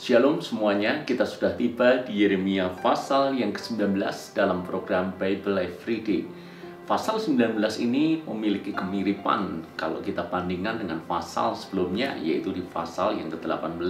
Shalom semuanya, kita sudah tiba di Yeremia pasal yang ke-19 dalam program Bible Everyday. Pasal 19 ini memiliki kemiripan kalau kita bandingkan dengan pasal sebelumnya, yaitu di pasal yang ke-18,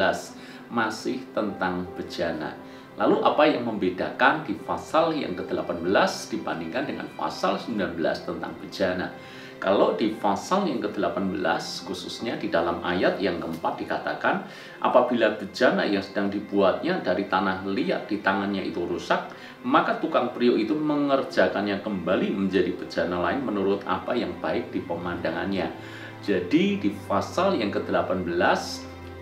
masih tentang bejana. Lalu apa yang membedakan di pasal yang ke-18 dibandingkan dengan pasal 19 tentang bejana? Kalau di pasal yang ke-18, khususnya di dalam ayat yang keempat dikatakan, apabila bejana yang sedang dibuatnya dari tanah liat di tangannya itu rusak, maka tukang priuk itu mengerjakannya kembali menjadi bejana lain menurut apa yang baik di pemandangannya. Jadi di pasal yang ke-18,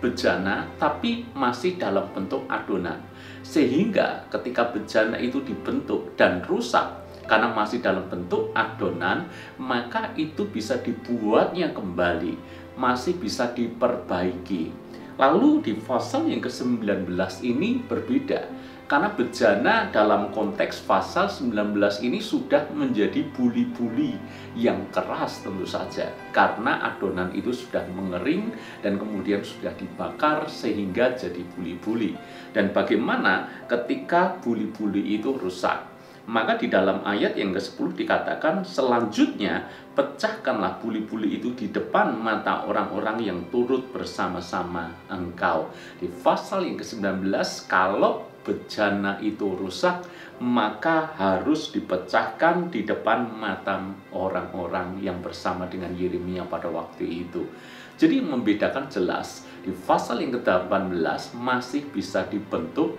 bejana tapi masih dalam bentuk adonan. Sehingga ketika bejana itu dibentuk dan rusak, karena masih dalam bentuk adonan, maka itu bisa dibuatnya kembali, masih bisa diperbaiki. Lalu di pasal yang ke-19 ini berbeda, karena bejana dalam konteks pasal 19 ini sudah menjadi buli-buli yang keras tentu saja, karena adonan itu sudah mengering dan kemudian sudah dibakar sehingga jadi buli-buli. Dan bagaimana ketika buli-buli itu rusak? Maka di dalam ayat yang ke-10 dikatakan, selanjutnya pecahkanlah buli-buli itu di depan mata orang-orang yang turut bersama-sama engkau. Di pasal yang ke-19, kalau bejana itu rusak, maka harus dipecahkan di depan mata orang-orang yang bersama dengan Yeremia pada waktu itu. Jadi membedakan jelas, di pasal yang ke-18 masih bisa dibentuk,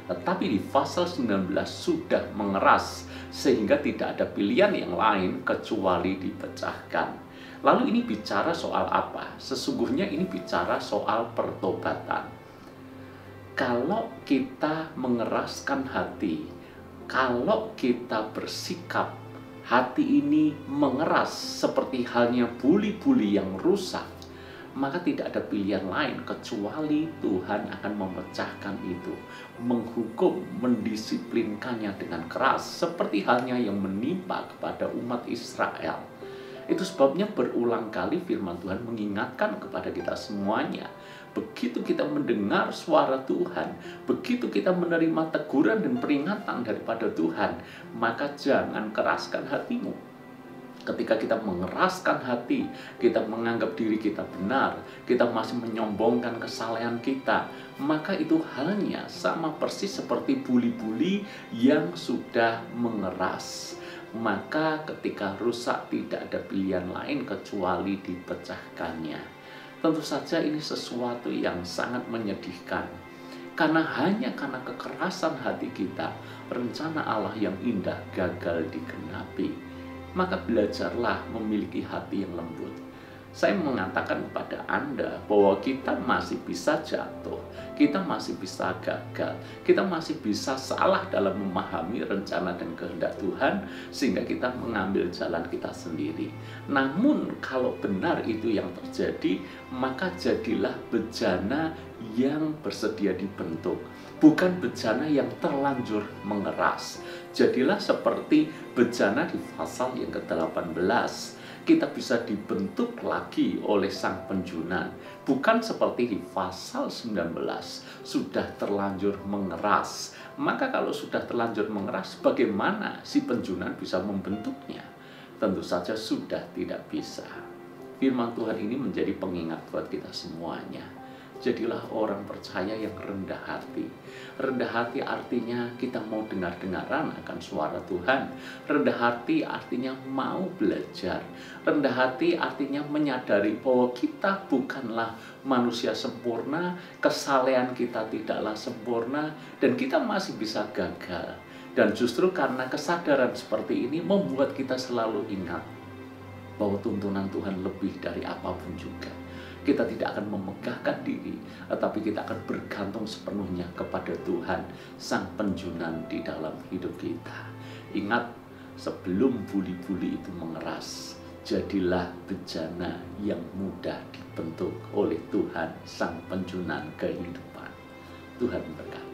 tetapi di pasal 19 sudah mengeras sehingga tidak ada pilihan yang lain kecuali dipecahkan. Lalu ini bicara soal apa? Sesungguhnya ini bicara soal pertobatan. Kalau kita mengeraskan hati, kalau kita bersikap hati ini mengeras seperti halnya buli-buli yang rusak, maka tidak ada pilihan lain kecuali Tuhan akan memecahkan itu, menghukum, mendisiplinkannya dengan keras, seperti halnya yang menimpa kepada umat Israel. Itu sebabnya berulang kali firman Tuhan mengingatkan kepada kita semuanya, begitu kita mendengar suara Tuhan, begitu kita menerima teguran dan peringatan daripada Tuhan, maka jangan keraskan hatimu. Ketika kita mengeraskan hati, kita menganggap diri kita benar, kita masih menyombongkan kesalehan kita, maka itu hanya sama persis seperti buli-buli yang sudah mengeras. Maka ketika rusak tidak ada pilihan lain kecuali dipecahkannya. Tentu saja ini sesuatu yang sangat menyedihkan. Karena hanya karena kekerasan hati kita, rencana Allah yang indah gagal digenapi. Maka belajarlah memiliki hati yang lembut. Saya mengatakan kepada Anda bahwa kita masih bisa jatuh, kita masih bisa gagal, kita masih bisa salah dalam memahami rencana dan kehendak Tuhan, sehingga kita mengambil jalan kita sendiri. Namun kalau benar itu yang terjadi, maka jadilah bejana yang bersedia dibentuk, bukan bejana yang terlanjur mengeras. Jadilah seperti bejana di pasal yang ke-18. Kita bisa dibentuk lagi oleh sang penjunan, bukan seperti di pasal 19 sudah terlanjur mengeras. Maka kalau sudah terlanjur mengeras, bagaimana si penjunan bisa membentuknya? Tentu saja sudah tidak bisa. Firman Tuhan ini menjadi pengingat buat kita semuanya. Jadilah orang percaya yang rendah hati. Rendah hati artinya kita mau dengar-dengaran akan suara Tuhan. Rendah hati artinya mau belajar. Rendah hati artinya menyadari bahwa kita bukanlah manusia sempurna, kesalehan kita tidaklah sempurna, dan kita masih bisa gagal. Dan justru karena kesadaran seperti ini membuat kita selalu ingat bahwa tuntunan Tuhan lebih dari apapun juga. Kita tidak akan memegahkan diri, tetapi kita akan bergantung sepenuhnya kepada Tuhan, sang penjunan di dalam hidup kita. Ingat, sebelum buli-buli itu mengeras, jadilah bejana yang mudah dibentuk oleh Tuhan, sang penjunan kehidupan. Tuhan berkati.